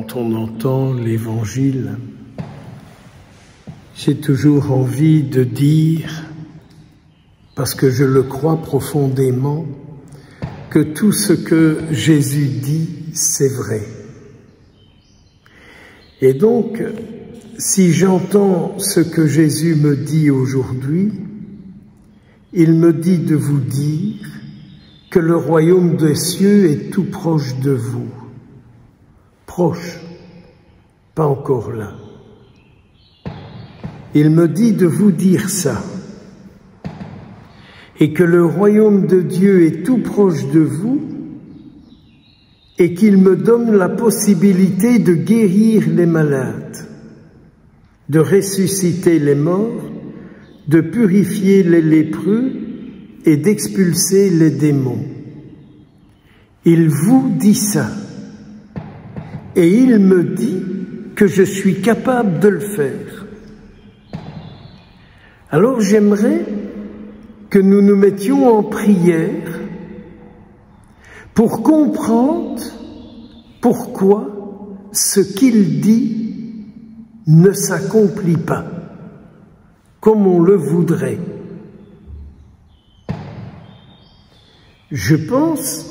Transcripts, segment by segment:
quand on entend l'Évangile, j'ai toujours envie de dire, parce que je le crois profondément, que tout ce que Jésus dit, c'est vrai. Et donc, si j'entends ce que Jésus me dit aujourd'hui, il me dit de vous dire que le royaume des cieux est tout proche de vous. Proche, pas encore là. Il me dit de vous dire ça, et que le royaume de Dieu est tout proche de vous, et qu'il me donne la possibilité de guérir les malades, de ressusciter les morts, de purifier les lépreux et d'expulser les démons. Il vous dit ça, et il me dit que je suis capable de le faire. Alors j'aimerais que nous nous mettions en prière pour comprendre pourquoi ce qu'il dit ne s'accomplit pas comme on le voudrait. Je pense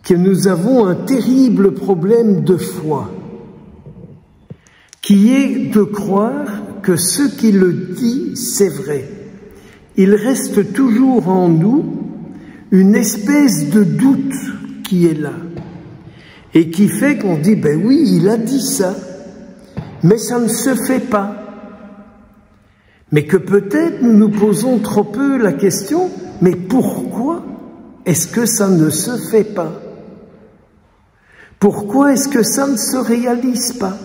que nous avons un terrible problème de foi, qui est de croire que ce qui le dit, c'est vrai. Il reste toujours en nous une espèce de doute qui est là et qui fait qu'on dit, ben oui, il a dit ça, mais ça ne se fait pas. Mais que peut-être nous nous posons trop peu la question, mais pourquoi est-ce que ça ne se fait pas? Pourquoi est-ce que ça ne se réalise pas?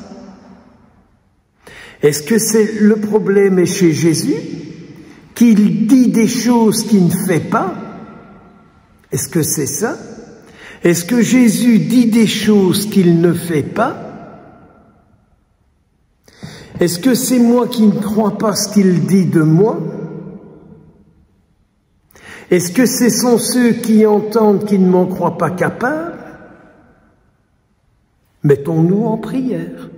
Est-ce que c'est le problème est chez Jésus, qu'il dit des choses qu'il ne fait pas? Est-ce que c'est ça? Est-ce que Jésus dit des choses qu'il ne fait pas? Est-ce que c'est moi qui ne crois pas ce qu'il dit de moi? Est-ce que ce sont ceux qui entendent qui ne m'en croient pas capables? Mettons-nous en prière.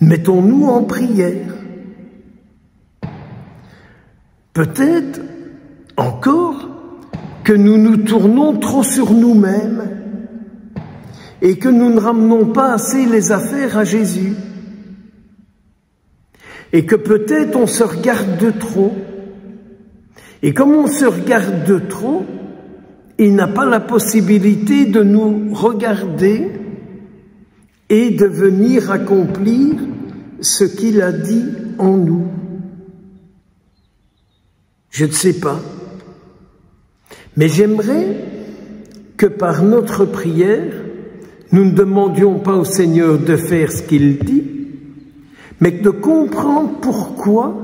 Mettons-nous en prière. Peut-être encore que nous nous tournons trop sur nous-mêmes et que nous ne ramenons pas assez les affaires à Jésus. Et que peut-être on se regarde de trop. Et comme on se regarde de trop, il n'a pas la possibilité de nous regarder et de venir accomplir ce qu'il a dit en nous. Je ne sais pas. Mais j'aimerais que par notre prière, nous ne demandions pas au Seigneur de faire ce qu'il dit, mais de comprendre pourquoi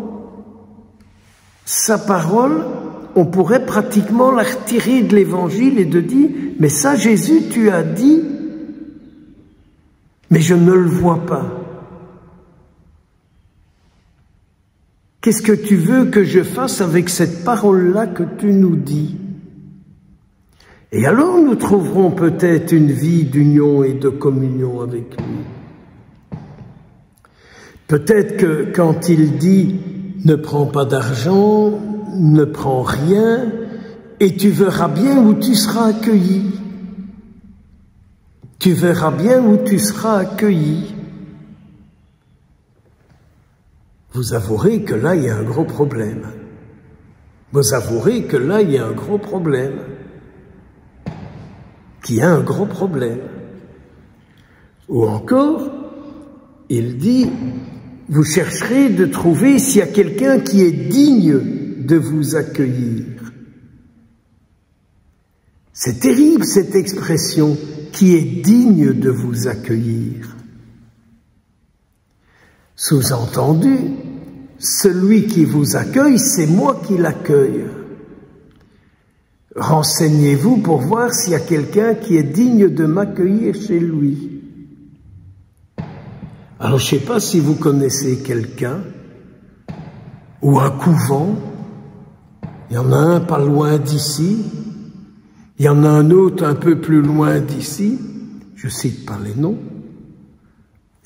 sa parole, on pourrait pratiquement la retirer de l'Évangile et de dire, mais ça Jésus, tu as dit, mais je ne le vois pas. Qu'est-ce que tu veux que je fasse avec cette parole-là que tu nous dis? Et alors nous trouverons peut-être une vie d'union et de communion avec lui. Peut-être que quand il dit « ne prends pas d'argent, ne prends rien, et tu verras bien où tu seras accueilli. » Tu verras bien où tu seras accueilli. Vous avouerez que là, il y a un gros problème. Vous avouerez que là, il y a un gros problème. Qu'il y a un gros problème. Ou encore, il dit, vous chercherez de trouver s'il y a quelqu'un qui est digne de vous accueillir. C'est terrible cette expression, qui est digne de vous accueillir. Sous-entendu, celui qui vous accueille, c'est moi qui l'accueille. Renseignez-vous pour voir s'il y a quelqu'un qui est digne de m'accueillir chez lui. Alors, je ne sais pas si vous connaissez quelqu'un, ou un couvent, il y en a un pas loin d'ici, Il y en a un autre un peu plus loin d'ici, je cite pas les noms.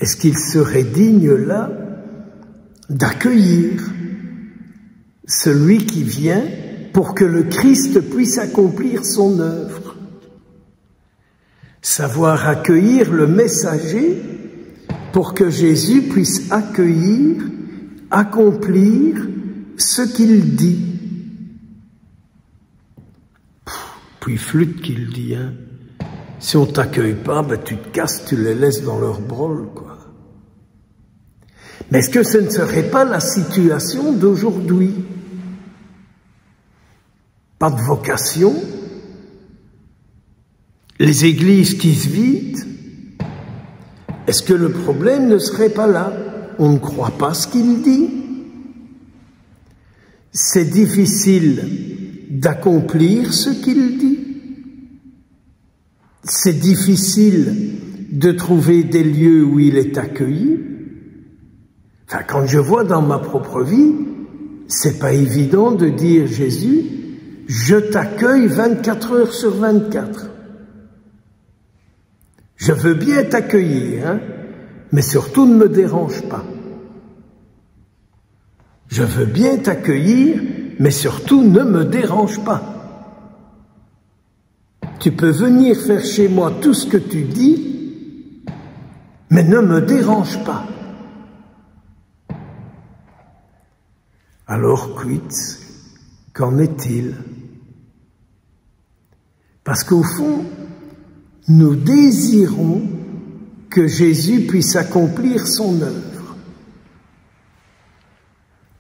Est-ce qu'il serait digne là d'accueillir celui qui vient pour que le Christ puisse accomplir son œuvre? Savoir accueillir le messager pour que Jésus puisse accueillir, accomplir ce qu'il dit. Puis flûte qu'il dit, hein. Si on t'accueille pas, ben tu te casses, tu les laisses dans leur brol, quoi. Mais est-ce que ce ne serait pas la situation d'aujourd'hui? Pas de vocation, les églises qui se vident. Est-ce que le problème ne serait pas là? On ne croit pas ce qu'il dit. C'est difficile d'accomplir ce qu'il dit. C'est difficile de trouver des lieux où il est accueilli. Enfin, quand je vois dans ma propre vie, c'est pas évident de dire Jésus, je t'accueille 24 heures sur 24. Je veux bien t'accueillir, hein, mais surtout ne me dérange pas. Je veux bien t'accueillir, mais surtout ne me dérange pas. Tu peux venir faire chez moi tout ce que tu dis, mais ne me dérange pas. Alors, quid, qu'en est-il? Parce qu'au fond, nous désirons que Jésus puisse accomplir son œuvre.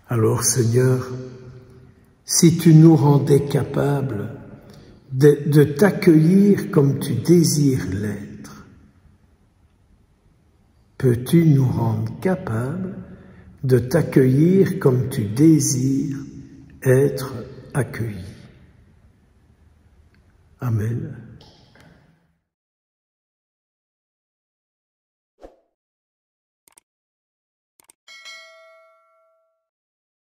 Alors, Seigneur, si tu nous rendais capables de t'accueillir comme tu désires l'être, peux-tu nous rendre capables de t'accueillir comme tu désires être accueilli? Amen.